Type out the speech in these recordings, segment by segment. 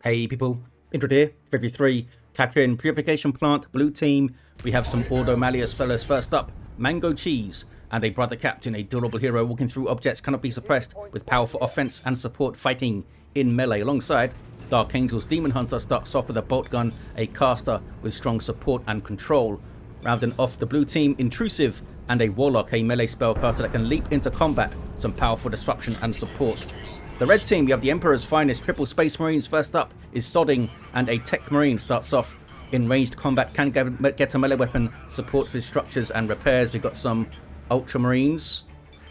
Hey people, Intro here, 53, capturing Purification Plant, blue team. We have some Ordo Malleus fellas. First up, MangoCheese and a brother captain, a durable hero walking through objects, cannot be suppressed, with powerful offense and support fighting in melee. Alongside, DarkAngel's Daemonhunter starts off with a bolt gun, a caster with strong support and control. Rounding off the blue team, Intrusiv and a Warlock, a melee spellcaster that can leap into combat, some powerful disruption and support. The red team, we have the Emperor's finest triple Space Marines. First up is Sodding, and a Techmarine starts off in ranged combat, can get a melee weapon, support with structures and repairs. We've got some Ultramarines.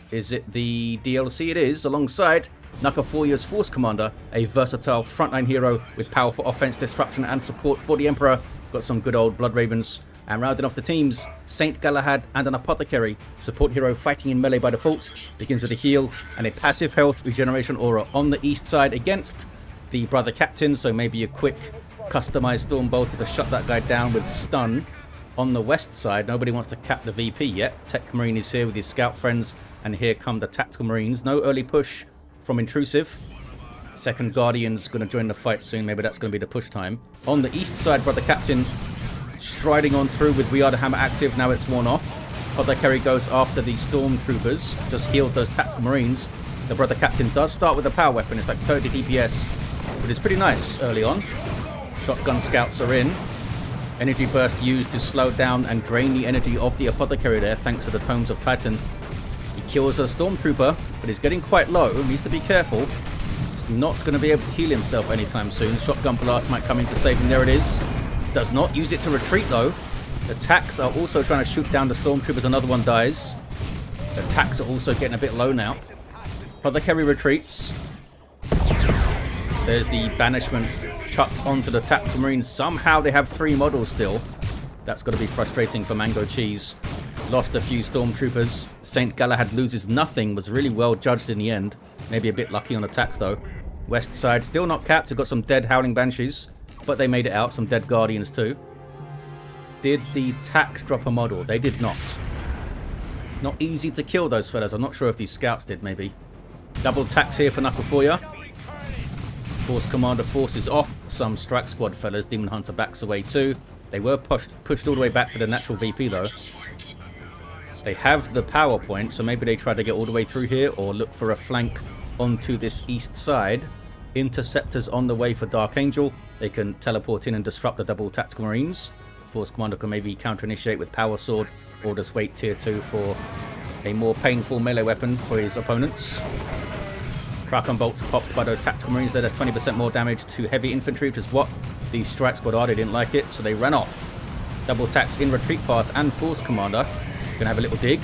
Is it the DLC? It is. Alongside, Nakaforia's Force Commander, a versatile frontline hero with powerful offense, disruption and support for the Emperor. Got some good old Blood Ravens. And rounding off the teams, Saint Galahad and an Apothecary, support hero fighting in melee by default, begins with a heal and a passive health regeneration aura on the east side against the brother captain, so maybe a quick customized Stormbolter to shut that guy down with stun. On the west side, nobody wants to cap the VP yet. Techmarine is here with his scout friends, and here come the Tactical Marines. No early push from Intrusiv. Second Guardian's going to join the fight soon, maybe that's going to be the push time. On the east side, brother captain striding on through with We Are the Hammer active, now it's worn off. Apothecary goes after the Stormtroopers, just healed those Tactical Marines. The brother captain does start with a power weapon, it's like 30 DPS, but it's pretty nice early on. Shotgun scouts are in. Energy burst used to slow down and drain the energy of the Apothecary there, thanks to the Tomes of Titan. He kills a Stormtrooper, but he's getting quite low, needs to be careful. He's not going to be able to heal himself anytime soon. Shotgun blast might come in to save him, there it is. Does not use it to retreat though. The Tacs are also trying to shoot down the Stormtroopers, another one dies. The Tacs are also getting a bit low now. Apothecary retreats. There's the banishment chucked onto the Tactical Marines. Somehow they have 3 models still. That's got to be frustrating for MangoCheese. Lost a few Stormtroopers. Saint Galahad loses nothing, was really well judged in the end. Maybe a bit lucky on attacks though. West side still not capped, we've got some dead Howling Banshees. But they made it out, some dead Guardians too. Did the Tacs drop a model? They did not. Not easy to kill those fellas. I'm not sure if these scouts did, maybe. Double Tacs here for Nakaforiya. Force Commander forces off some Strike Squad fellas. Daemonhunter backs away too. They were pushed all the way back to the natural VP though. They have the power point, so maybe they try to get all the way through here or look for a flank onto this east side. Interceptors on the way for DarkAngel. They can teleport in and disrupt the double Tactical Marines. Force Commander can maybe counter-initiate with Power Sword or just wait tier 2 for a more painful melee weapon for his opponents. Kraken bolts popped by those Tactical Marines there. There's 20% more damage to heavy infantry, which is what the Strike Squad are. They didn't like it, so they ran off. Double Tacs in retreat path and Force Commander. Gonna have a little dig.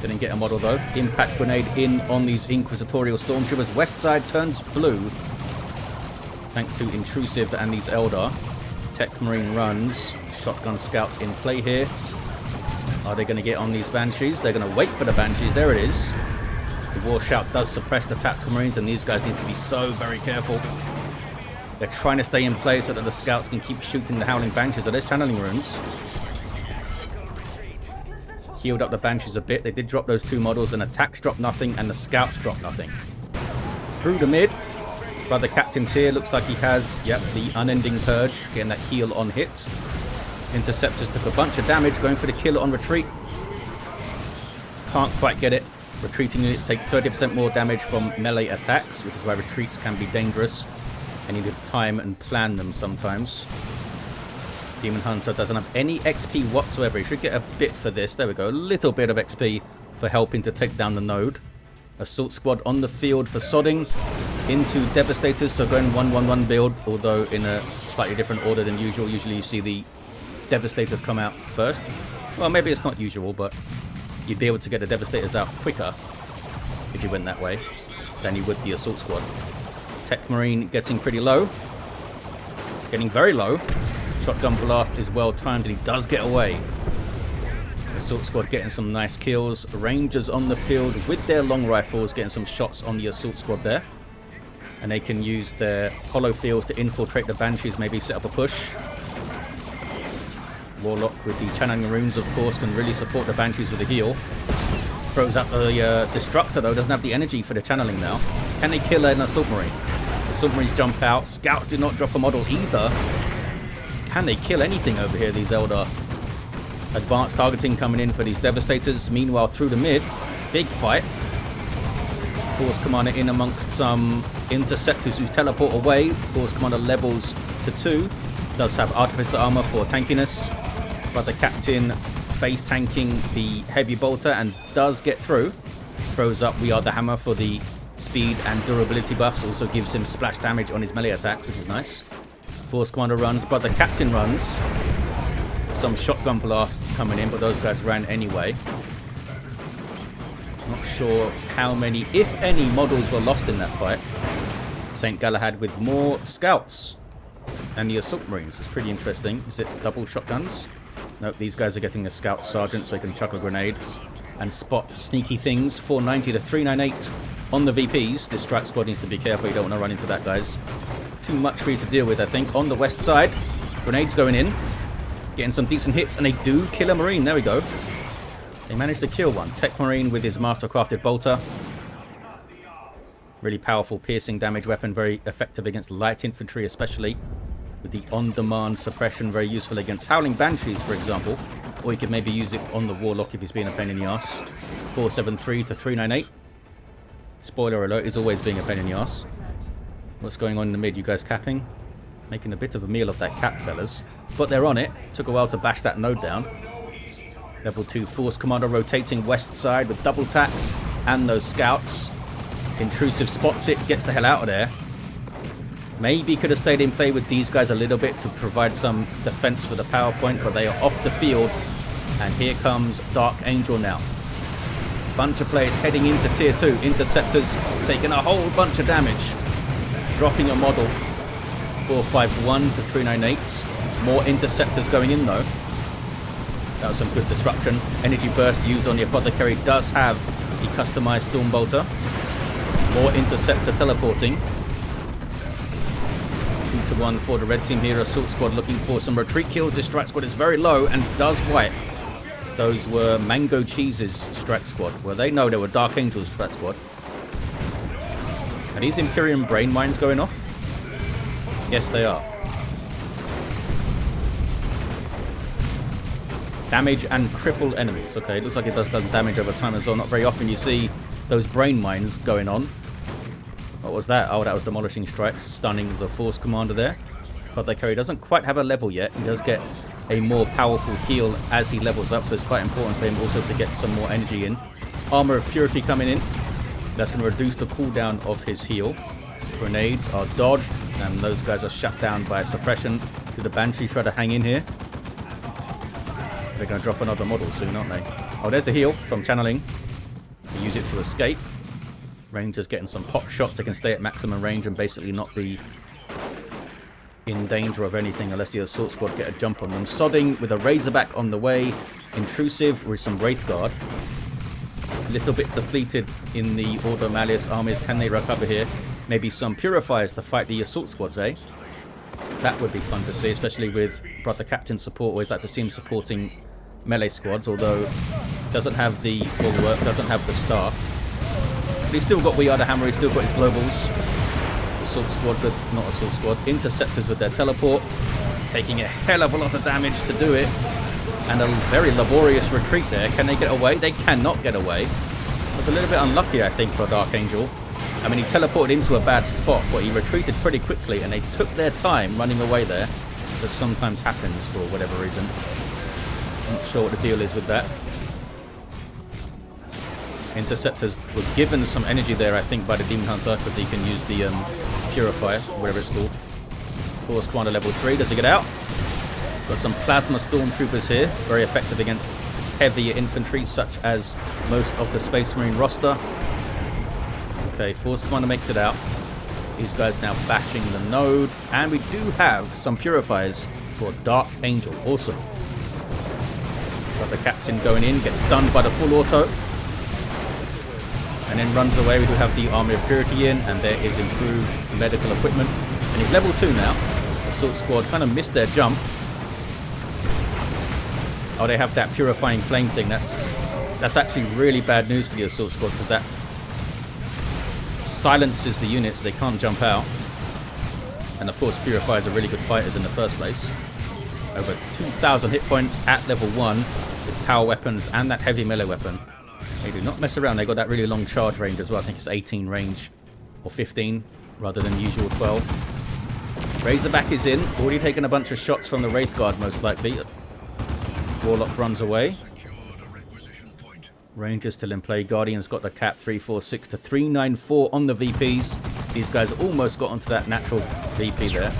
Didn't get a model though. Impact grenade in on these Inquisitorial Stormtroopers. West side turns blue, thanks to Intrusiv and these Eldar. Techmarine runs. Shotgun scouts in play here. Are they going to get on these Banshees? They're going to wait for the Banshees. There it is. The War Shout does suppress the Tactical Marines, and these guys need to be so very careful. They're trying to stay in place so that the scouts can keep shooting the Howling Banshees. So there's channeling runes. Healed up the Banshees a bit. They did drop those 2 models, and attacks drop nothing, and the scouts drop nothing. Through the mid. Brother captain's here. Looks like he has, yep, the Unending Purge. Getting that heal on hit. Interceptors took a bunch of damage. Going for the kill on retreat. Can't quite get it. Retreating units take 30% more damage from melee attacks, which is why retreats can be dangerous. And you need to time and plan them sometimes. Daemonhunter doesn't have any XP whatsoever. He should get a bit for this. There we go. A little bit of XP for helping to take down the node. Assault Squad on the field for Sodding. Into Devastators, so going 1-1-1 build, although in a slightly different order than usual. Usually you see the Devastators come out first. Well, maybe it's not usual, but you'd be able to get the Devastators out quicker if you went that way than you would the Assault Squad. Techmarine getting pretty low. Getting very low. Shotgun blast is well timed, and he does get away. Assault Squad getting some nice kills. Rangers on the field with their long rifles, getting some shots on the Assault Squad there. And they can use their hollow fields to infiltrate the Banshees, maybe set up a push. Warlock with the channeling runes, of course, can really support the Banshees with a heal. Throws out the Destructor, though, doesn't have the energy for the channeling now. Can they kill an Assault Marine? The Assault Marines jump out. Scouts did not drop a model either. Can they kill anything over here, these Eldar? Advanced targeting coming in for these Devastators. Meanwhile, through the mid, big fight. Force Commander in amongst some Interceptors who teleport away. Force Commander levels to 2. Does have Artificer Armor for tankiness. But the Captain face tanking the Heavy Bolter and does get through. Throws up We Are the Hammer for the speed and durability buffs. Also gives him splash damage on his melee attacks, which is nice. Force Commander runs, but the Captain runs. Some shotgun blasts coming in, but those guys ran anyway. Not sure how many, if any, models were lost in that fight. St. Galahad with more scouts. And the Assault Marines is pretty interesting. Is it double shotguns? Nope, these guys are getting a Scout Sergeant so they can chuck a grenade and spot sneaky things. 490 to 398 on the VPs. This strike squad needs to be careful. You don't want to run into that, guys. Too much for you to deal with, I think. On the west side, grenades going in. Getting some decent hits, and they do kill a Marine. There we go. They managed to kill one. Techmarine with his Mastercrafted Bolter. Really powerful piercing damage weapon. Very effective against light infantry, especially. With the on-demand suppression. Very useful against Howling Banshees, for example. Or you could maybe use it on the Warlock if he's being a pain in the ass. 473 to 398. Spoiler alert, he's always being a pain in the ass. What's going on in the mid? You guys capping? Making a bit of a meal of that cap, fellas. But they're on it. Took a while to bash that node down. Level 2 Force Commander rotating west side with double tacks and those scouts. Intrusiv spots it, gets the hell out of there. Maybe could have stayed in play with these guys a little bit to provide some defense for the power point, but they are off the field. And here comes DarkAngel now. Bunch of players heading into tier 2. Interceptors taking a whole bunch of damage. Dropping a model. 451 to 398. More Interceptors going in though. That was some good disruption. Energy Burst used on the Apothecary does have the customized Stormbolter. More Interceptor teleporting. 2-1 for the red team here. Assault Squad looking for some retreat kills. This strike squad is very low and does wipe. Those were MangoCheese's strike squad. Well, they know they were DarkAngel's strike squad. Are these Imperium Brain Mines going off? Yes, they are. Damage and cripple enemies. Okay, it looks like it does damage over time as well. Not very often you see those brain mines going on. What was that? Oh, that was demolishing strikes, stunning the Force Commander there. Apothecary doesn't quite have a level yet. He does get a more powerful heal as he levels up, so it's quite important for him also to get some more energy in. Armor of Purity coming in. That's going to reduce the cooldown of his heal. Grenades are dodged, and those guys are shut down by suppression. Do the Banshees try to hang in here? They're going to drop another model soon, aren't they? Oh, there's the heal from channeling. They use it to escape. Rangers getting some pot shots. They can stay at maximum range and basically not be in danger of anything unless the Assault Squad get a jump on them. Sodding with a Razorback on the way. Intrusiv with some Wraithguard. A little bit depleted in the Ordo Malleus armies. Can they recover here? Maybe some Purifiers to fight the Assault Squads, eh? That would be fun to see, especially with Brother Captain support. Always like to see him supporting melee squads, although doesn't have the bulwark, doesn't have the staff. But he's still got We Are the Hammer, he's still got his globals. Assault Squad, but not Assault Squad. Interceptors with their teleport, taking a hell of a lot of damage to do it. And a very laborious retreat there. Can they get away? They cannot get away. It was a little bit unlucky, I think, for DarkAngel. I mean, he teleported into a bad spot, but he retreated pretty quickly, and they took their time running away there. This sometimes happens for whatever reason. Not sure what the deal is with that. Interceptors were given some energy there, I think, by the Daemonhunter, because he can use the Purifier, whatever it's called. Force Commander level 3. Does he get out? Got some Plasma Stormtroopers here. Very effective against heavier infantry, such as most of the Space Marine roster. Okay, Force Commander makes it out. These guys now bashing the node. And we do have some Purifiers for DarkAngel. Awesome. Got the Captain going in, gets stunned by the full auto. And then runs away. We do have the Army of Purity in, and there is improved medical equipment. And he's level 2 now. The Assault Squad kind of missed their jump. Oh, they have that Purifying Flame thing. That's actually really bad news for the Assault Squad, because that silences the units, so they can't jump out. And of course, Purifiers are really good fighters in the first place. Over 2,000 hit points at level 1 with power weapons and that heavy melee weapon. They do not mess around. They got that really long charge range as well. I think it's 18 range or 15 rather than the usual 12. Razorback is in. Already taken a bunch of shots from the Wraithguard most likely. Warlock runs away. Ranger's still in play. Guardian's got the cap 346 to 394 on the VPs. These guys almost got onto that natural VP there.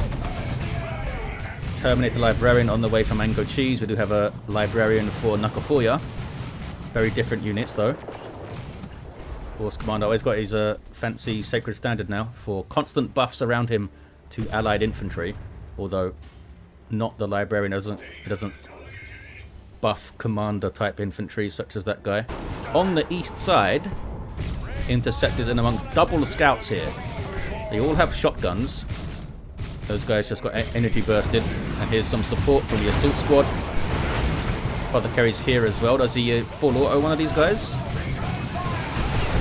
Terminator Librarian on the way from MangoCheese. We do have a Librarian for Nukafoya. Very different units though. Force Commander always got his fancy Sacred Standard now for constant buffs around him to allied infantry. Although not the Librarian. It doesn't buff commander type infantry such as that guy. On the east side, Interceptors in amongst double scouts here. They all have shotguns. Those guys just got energy bursted. And here's some support from the assault squad. Apothecary's here as well. Does he full auto one of these guys?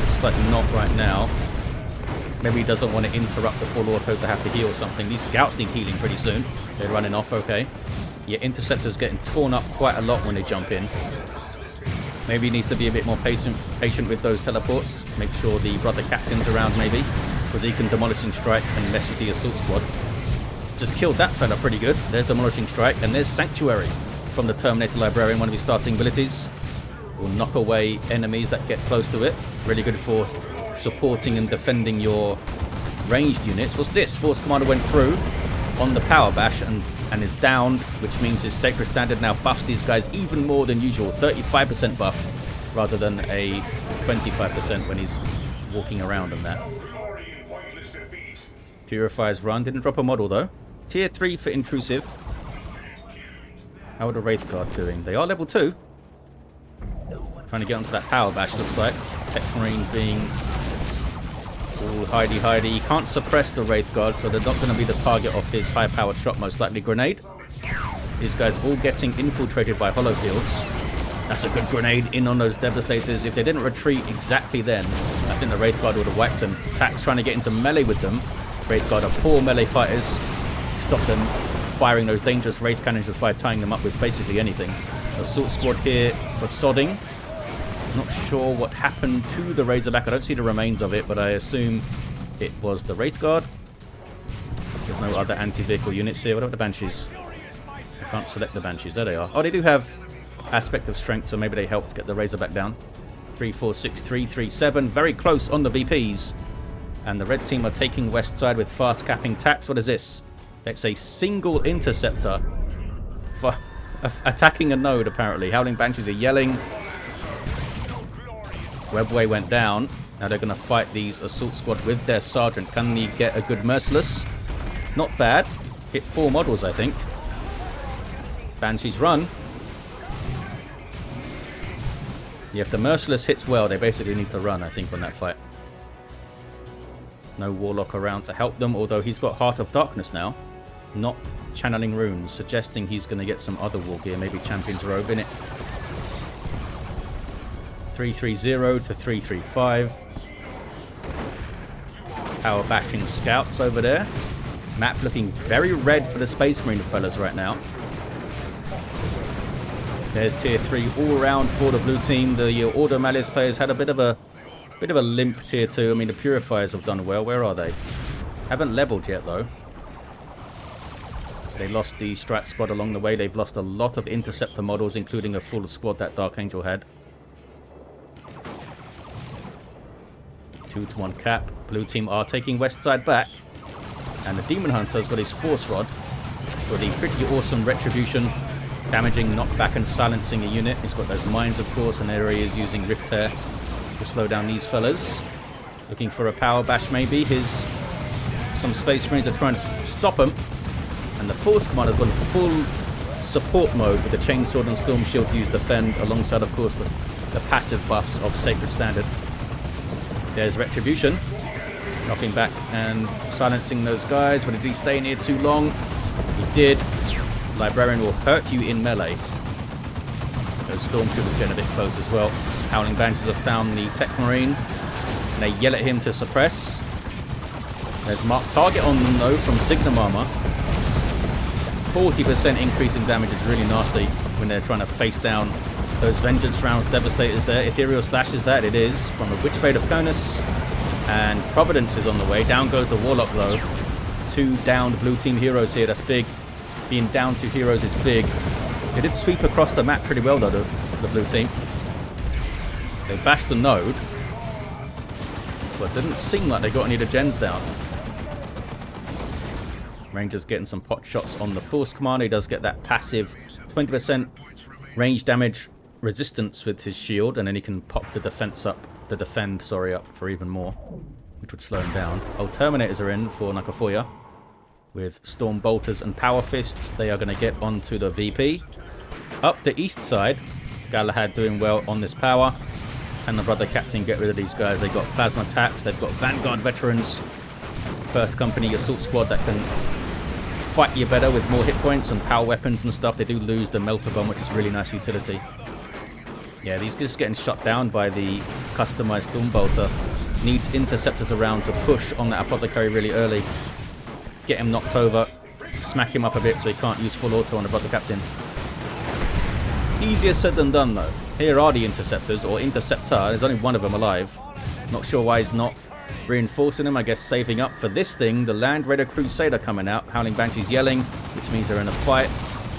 Looks like not right now. Maybe he doesn't want to interrupt the full auto to have to heal something. These scouts need healing pretty soon. They're running off, okay. Yeah, Interceptor's getting torn up quite a lot when they jump in. Maybe he needs to be a bit more patient with those teleports. Make sure the brother captain's around maybe. Because he can Demolishing Strike and mess with the assault squad. Just killed that fella pretty good. There's Demolishing Strike. And there's Sanctuary from the Terminator Librarian, one of his starting abilities. Will knock away enemies that get close to it. Really good for supporting and defending your ranged units. What's this? Force Commander went through on the Power Bash and is downed, which means his Sacred Standard now buffs these guys even more than usual. 35% buff rather than a 25% when he's walking around and that. Purifier's run. Didn't drop a model though. Tier 3 for Intrusiv. How are the Wraithguard doing? They are level 2. Trying to get onto that Power Bash, looks like. Techmarine being all hidey. He can't suppress the Wraithguard, so they're not going to be the target of his high-powered shot, most likely. Grenade. These guys all getting infiltrated by hollow fields. That's a good grenade in on those Devastators. If they didn't retreat exactly then, I think the Wraithguard would have wiped them. Tax trying to get into melee with them. Wraithguard are poor melee fighters. Stop them firing those dangerous Wraith Cannons just by tying them up with basically anything. Assault Squad here for Sodding. Not sure what happened to the Razorback. I don't see the remains of it, but I assume it was the Wraithguard. There's no other anti-vehicle units here. What about the Banshees? I can't select the Banshees. There they are. Oh, they do have aspect of strength, so maybe they helped get the Razorback down. 346, 337. Very close on the VPs. And the red team are taking west side with fast capping Tax. What is this? It's a single interceptor for attacking a node, apparently. Howling Banshees are yelling. Webway went down. Now they're going to fight these assault squad with their sergeant. Can he get a good Merciless? Not bad. Hit 4 models, I think. Banshees run. Yeah, if the Merciless hits well, they basically need to run, I think, on that fight. No Warlock around to help them, although he's got Heart of Darkness now. Not channeling runes, suggesting he's going to get some other war gear, maybe Champion's Robe in it. 330 to 335. Power bashing scouts over there. Map looking very red for the Space Marine fellas right now. There's tier 3 all around for the blue team. The Ordo Malleus players had a bit of a limp tier 2. I mean, the Purifiers have done well. Where are they? Haven't leveled yet though. They lost the strat squad along the way. They've lost a lot of interceptor models, including a full squad that DarkAngel had. 2-to-1 cap. Blue team are taking west side back. And the Daemonhunter's got his Force Rod for the pretty awesome Retribution. Damaging, knockback and silencing a unit. He's got those mines, of course, and there he is using Rift Tear to slow down these fellas. Looking for a power bash maybe. Some Space Marines are trying to stop him. And the Force Commander's gone full support mode with the Chainsword and Storm Shield to use Defend, alongside, of course, the passive buffs of Sacred Standard. There's Retribution. Knocking back and silencing those guys. But did he stay in here too long? He did. Librarian will hurt you in melee. Those Stormtroopers getting a bit close as well. Howling Banshees have found the Techmarine. And they yell at him to suppress. There's marked target on them though from Signum Armor. 40% increase in damage is really nasty when they're trying to face down those Vengeance Rounds Devastators there. Ethereal Slash is that, it is, from the Witchblade of Conus. And Providence is on the way. Down goes the Warlock though. 2 downed blue team heroes here, that's big. Being down 2 heroes is big. They did sweep across the map pretty well though, the blue team. They bashed the node. But didn't seem like they got any of the gens down. Ranger's getting some pot shots on the Force Commander. He does get that passive 20% range damage resistance with his shield, and then he can pop the defend up for even more, which would slow him down. Oh, Terminators are in for Nakafoya with Storm Bolters and Power Fists. They are going to get onto the VP. Up the east side, Galahad doing well on this power, and the Brother Captain get rid of these guys. They've got Plasma Attacks, they've got Vanguard Veterans, First Company Assault Squad that can fight you better with more hit points and power weapons and stuff. They do lose the Melter Bomb, which is really nice utility. Yeah, these just getting shut down by the customized Stormbolter. Needs interceptors around to push on that Apothecary really early. Get him knocked over, smack him up a bit so he can't use full auto on the Brother Captain. Easier said than done though. Here are the interceptors, or interceptor. There's only one of them alive. Not sure why he's not reinforcing him. I guess saving up for this thing. The Land Raider Crusader coming out. Howling Banshee's yelling, which means they're in a fight.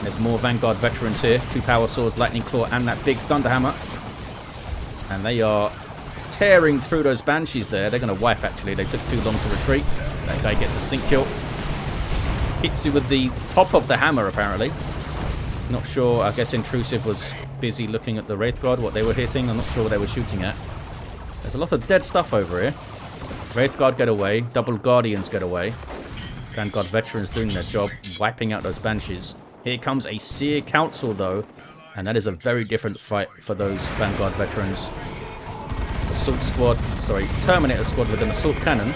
There's more Vanguard Veterans here. 2 Power Swords, Lightning Claw, and that big Thunderhammer. And they are tearing through those Banshees there. They're going to wipe actually. They took too long to retreat. That guy gets a sync kill. Hits you with the top of the hammer apparently. Not sure. I guess Intrusiv was busy looking at the Wraith Guard, what they were hitting. I'm not sure what they were shooting at. There's a lot of dead stuff over here. Wraith Guard get away. Double Guardians get away. Vanguard Veterans doing their job, wiping out those Banshees. Here comes a Seer Council though, and that is a very different fight for those Vanguard Veterans. Assault Squad, sorry, Terminator Squad with an Assault Cannon,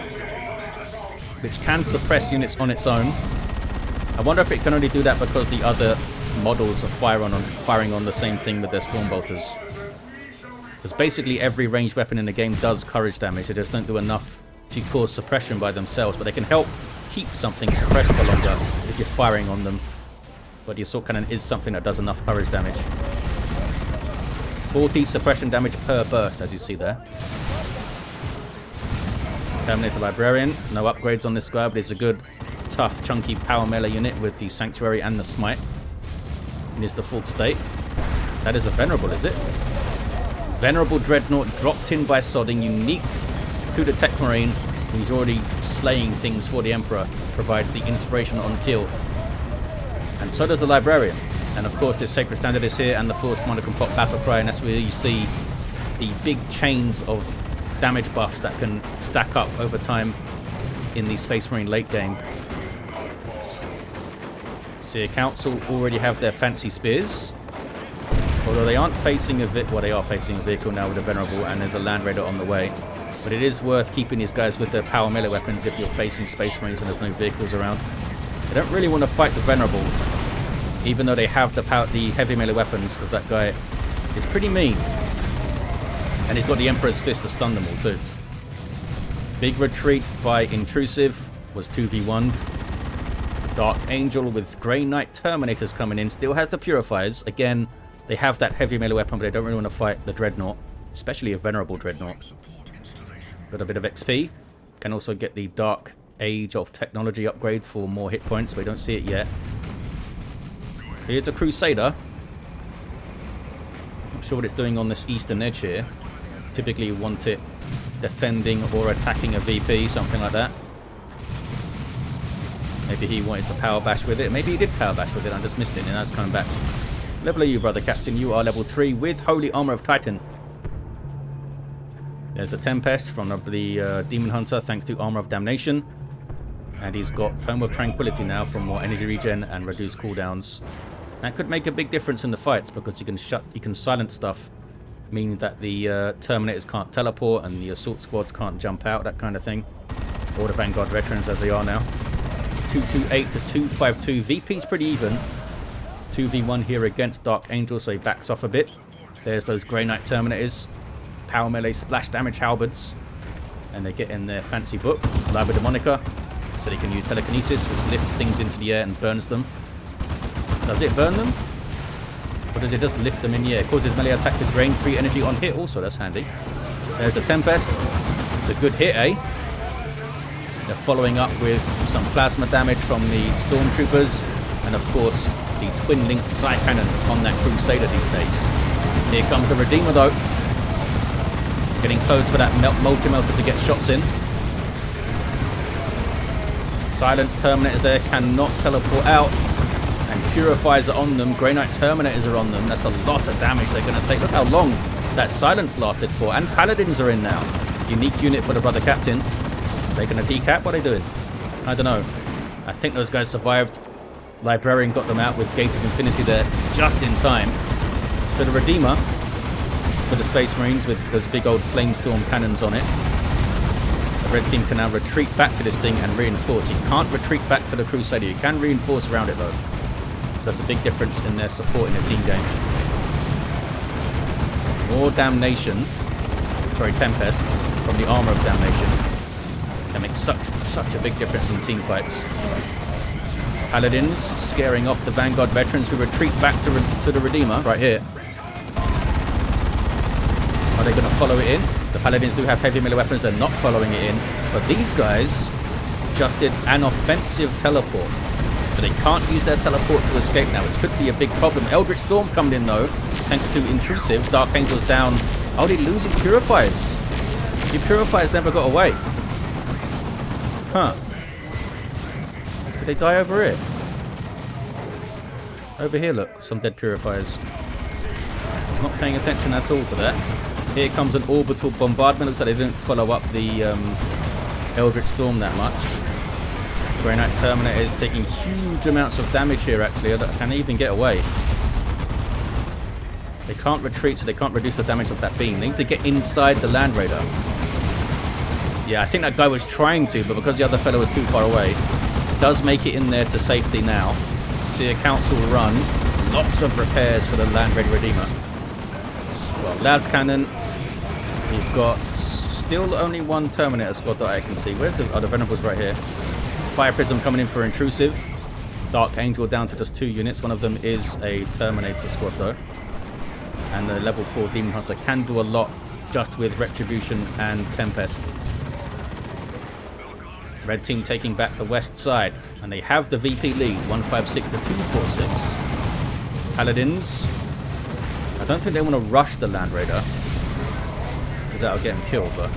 which can suppress units on its own. I wonder if it can only do that because the other models are firing on the same thing with their Stormbolters. Because basically every ranged weapon in the game does courage damage. They just don't do enough to cause suppression by themselves, but they can help keep something suppressed for longer if you're firing on them. But the Assault Cannon is something that does enough courage damage. 40 suppression damage per burst, as you see there. Terminator Librarian, no upgrades on this guy, but it's a good, tough, chunky power melee unit with the Sanctuary and the Smite in his default state. That is a Venerable, is it? Venerable Dreadnought dropped in by Sodding, unique to the Techmarine. He's already slaying things for the Emperor, provides the inspiration on kill. And so does the Librarian. And of course this Sacred Standard is here, and the Force Commander can pop Battle Cry, and that's where you see the big chains of damage buffs that can stack up over time in the Space Marine late game. Seer Council already have their fancy spears. Although they aren't facing a well, they are facing a vehicle now with a Venerable, and there's a Land Raider on the way. But it is worth keeping these guys with their power melee weapons if you're facing Space Marines and there's no vehicles around. They don't really want to fight the Venerable, even though they have the heavy melee weapons, because that guy is pretty mean. And he's got the Emperor's Fist to stun them all too. Big retreat by Intrusiv was 2v1'd. DarkAngel with Grey Knight Terminators coming in, still has the Purifiers. Again, they have that heavy melee weapon, but they don't really want to fight the Dreadnought, especially a Venerable Dreadnought. Got a bit of XP. Can also get the Dark Age of Technology upgrade for more hit points, but we don't see it yet. Here's a Crusader. Not sure what it's doing on this eastern edge here. Typically you want it defending or attacking a VP, something like that. Maybe he wanted to power bash with it. Maybe he did power bash with it, I just missed it, and now it's coming back. Level are you, Brother Captain? You are level 3 with Holy Armor of Titan. There's the Tempest from the Daemonhunter, thanks to Armor of Damnation. And he's got Tome of Tranquility now for more energy regen and reduced cooldowns. That could make a big difference in the fights, because you can silence stuff, meaning that the Terminators can't teleport and the Assault Squads can't jump out, that kind of thing. Or the Vanguard Veterans as they are now. 228 to 252. VP's pretty even. 2v1 here against DarkAngel, so he backs off a bit. There's those Grey Knight Terminators. Power melee splash damage halberds. And they get in their fancy book, Liber Demonica, so they can use telekinesis, which lifts things into the air and burns them. Does it burn them? Or does it just lift them in the air? Causes melee attack to drain free energy on hit also, that's handy. There's the Tempest. It's a good hit, eh? They're following up with some plasma damage from the Stormtroopers, and of course, the twin-linked Psy Cannon on that Crusader these days. Here comes the Redeemer though. Getting close for that multi-melter to get shots in. Silence Terminators there, cannot teleport out. And Purifiers are on them. Grey Knight Terminators are on them. That's a lot of damage they're going to take. Look how long that silence lasted for. And Paladins are in now. Unique unit for the Brother Captain. They're going to decap? What are they doing? I don't know. I think those guys survived. Librarian got them out with Gate of Infinity there just in time. So the Redeemer for the Space Marines with those big old Flamestorm cannons on it. The red team can now retreat back to this thing and reinforce. You can't retreat back to the Crusader. You can reinforce around it though. That's a big difference in their support in a team game. More Damnation, sorry, Tempest, from the Armor of Damnation can make such a big difference in team fights. Paladins scaring off the Vanguard veterans who retreat back to the Redeemer right here. Are they going to follow it in? The Paladins do have heavy melee weapons. They're not following it in. But these guys just did an offensive teleport. So they can't use their teleport to escape now, which could be a big problem. Eldritch Storm coming in though, thanks to Intrusiv. DarkAngel's down. Oh, did he lose his Purifiers? The Purifiers never got away. Huh. Did they die over here? Over here, look. Some dead Purifiers. I was not paying attention at all to that. Here comes an orbital bombardment. Looks like they didn't follow up the Eldritch Storm that much. Grey Knight Terminator is taking huge amounts of damage here, actually. Can they even get away? They can't retreat, so they can't reduce the damage of that beam. They need to get inside the Land Raider. Yeah, I think that guy was trying to, but because the other fellow was too far away, does make it in there to safety now. See a Council run. Lots of repairs for the Land Raider Redeemer. Well, Las Cannon. We've got still only one Terminator squad that I can see. Where's the other Venerables? Right here. Fire Prism coming in for Intrusiv. DarkAngel down to just 2 units. One of them is a Terminator squad though. And the level 4 Daemonhunter can do a lot just with Retribution and Tempest. Red team taking back the west side. And they have the VP lead. 156 to 246. Paladins. I don't think they want to rush the Land Raider, because that'll get them killed, but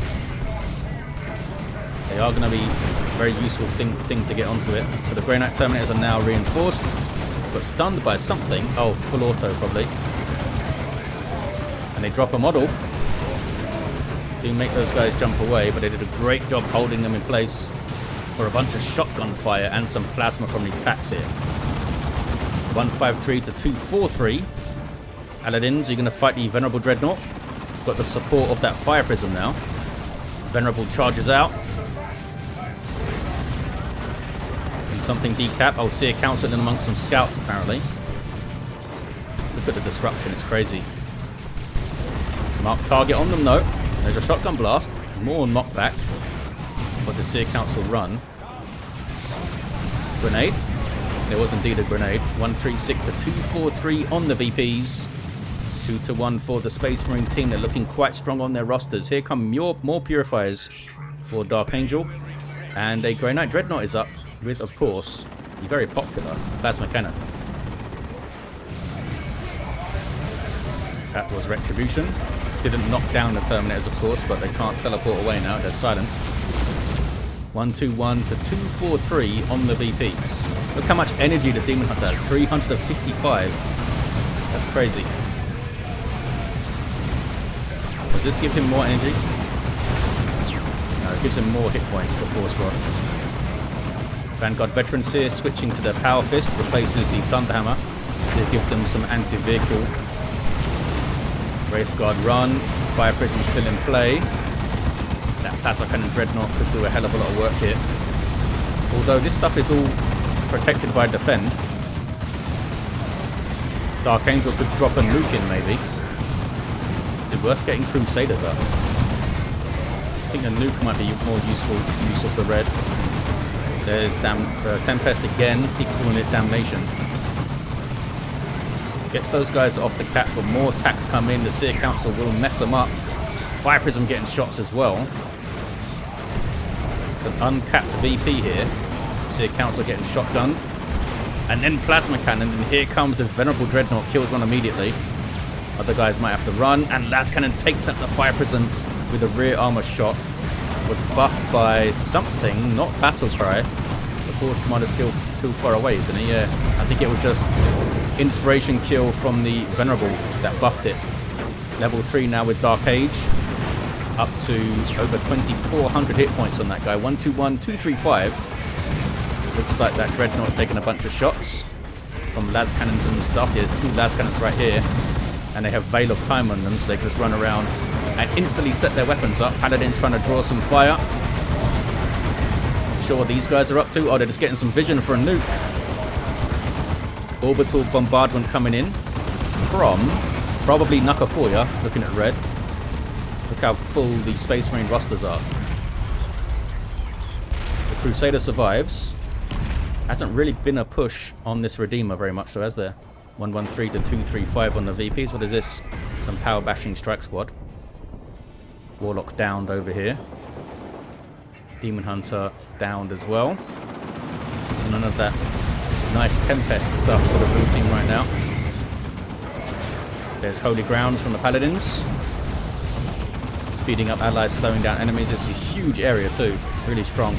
they are going to be a very useful thing to get onto it. So the Grey Knight Terminators are now reinforced, but stunned by something. Oh, full auto probably. And they drop a model. Do make those guys jump away, but they did a great job holding them in place for a bunch of shotgun fire and some plasma from these tacks here. 153 to 243. Paladins, you're going to fight the Venerable Dreadnought. Got the support of that Fire Prism now. Venerable charges out. And something decap. I'll see a Council in amongst some scouts apparently. Look at the disruption, it's crazy. Mark target on them though. There's a shotgun blast. More knockback. But the Seer Council run. Grenade. There was indeed a grenade. 136 to 243 on the VPs. 2 to 1 for the Space Marine team. They're looking quite strong on their rosters. Here come more Purifiers for DarkAngel. And a Grey Knight Dreadnought is up with, of course, the very popular Plasma Cannon. That was Retribution. Didn't knock down the Terminators, of course, but they can't teleport away now. They're silenced. 121 to 243 on the VPs. Look how much energy the Daemonhunter has. 355. That's crazy. Does this give him more energy? No, it gives him more hit points, the Force Rod. Vanguard Veterans here switching to their Power Fist. Replaces the Thunderhammer to give them some anti-vehicle. Wraithguard run. Fire Prism still in play. That Plasma Cannon Dreadnought could do a hell of a lot of work here. Although this stuff is all protected by Defend. DarkAngel could drop a nuke in maybe. Is it worth getting Crusaders up? think the nuke might be more useful use of the red. There's Tempest again. Keep calling it Damnation. Gets those guys off the cap, but more attacks come in. The Seer Council will mess them up. Fire Prism getting shots as well. It's an uncapped VP here. Seer Council getting shotgunned. And then Plasma Cannon, and here comes the Venerable Dreadnought. Kills one immediately. Other guys might have to run, and Las Cannon takes out the Fire Prism with a rear armor shot. Was buffed by something, not Battle Cry. The Force Commander's still too far away, isn't he? Yeah, I think it was just Inspiration Kill from the Venerable that buffed it. Level 3 now with Dark Age. Up to over 2,400 hit points on that guy. 121, 235. Looks like that Dreadnought taking a bunch of shots from Las Cannons and stuff. There's 2 Las Cannons right here. And they have Veil of Time on them, so they can just run around and instantly set their weapons up. Paladin's trying to draw some fire. Not sure what these guys are up to. Oh, they're just getting some vision for a nuke. Orbital bombardment coming in from probably Nakafoya, looking at red. Look how full the Space Marine rosters are. The Crusader survives. Hasn't really been a push on this Redeemer very much, so has there? 113 to 235 on the VPs. What is this? Some power bashing strike squad. Warlock downed over here. Daemonhunter downed as well. So none of that nice Tempest stuff for the blue team right now. There's Holy Grounds from the Paladins. Speeding up allies, slowing down enemies. It's a huge area too. Really strong.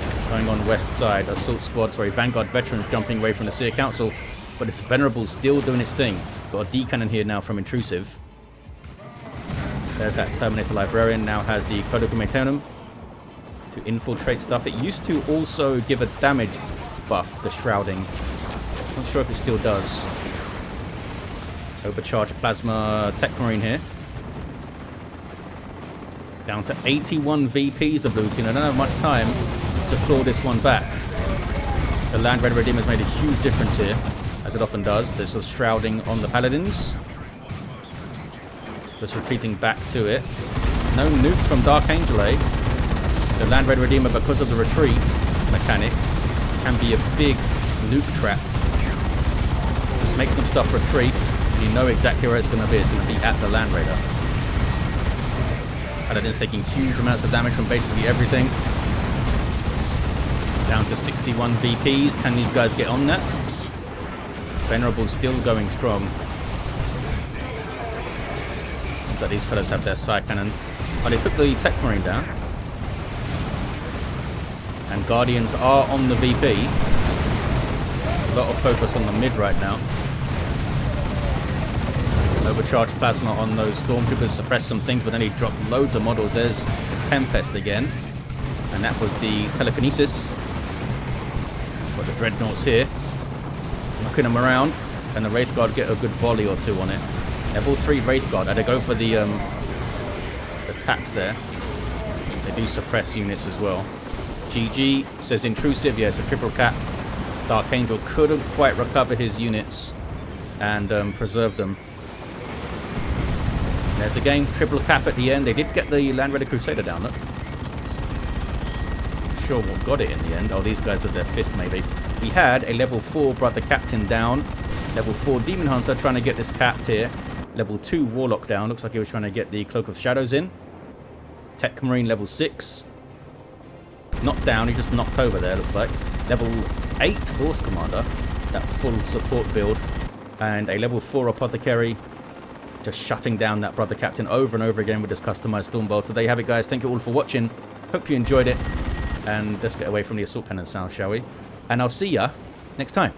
What's going on west side? Assault squad, sorry, Vanguard veterans jumping away from the Seer Council. But it's Venerable still doing its thing. Got a D cannon here now from Intrusiv. There's that Terminator Librarian, now has the Codicum Aeternum to infiltrate stuff. It used to also give a damage buff, the Shrouding. Not sure if it still does. Overcharged Plasma Techmarine here. Down to 81 VPs, the blue team. I don't have much time to claw this one back. The Land Red Redeemer's made a huge difference here, as it often does. There's a Shrouding on the Paladins. Just retreating back to it. No nuke from DarkAngel, eh? The Land Red Redeemer, because of the retreat mechanic, can be a big nuke trap. Just make some stuff retreat. You know exactly where it's going to be. It's going to be at the Land Raider. Paladin's taking huge amounts of damage from basically everything. Down to 61 VPs. Can these guys get on that? Venerable still going strong. So these fellas have their side cannon. Oh, they took the Techmarine down. And Guardians are on the VP. A lot of focus on the mid right now. Overcharged Plasma on those Stormtroopers, suppressed some things, but then he dropped loads of models. There's Tempest again. And that was the Telekinesis. Got the Dreadnoughts here. Knocking them around. And the Wraith Guard get a good volley or two on it. Level 3 Wraith Guard. They go for the attacks there. They do suppress units as well. GG says Intrusiv. Yes, a triple cap. DarkAngel couldn't quite recover his units and preserve them. There's the game. Triple cap at the end. They did get the Land Raider Crusader down, look. Not sure what got it in the end. Oh, these guys with their fist, maybe. We had a level 4 Brother Captain down. Level 4 Daemonhunter trying to get this capped here. Level 2 Warlock down. Looks like he was trying to get the Cloak of Shadows in. Techmarine level 6. Not down, he just knocked over there, looks like. Level 8 Force Commander. That full support build. And a level 4 Apothecary. Just shutting down that Brother Captain over and over again with this customized Stormbolt. So there you have it, guys. Thank you all for watching. Hope you enjoyed it. And let's get away from the assault cannon sound, shall we? And I'll see ya next time.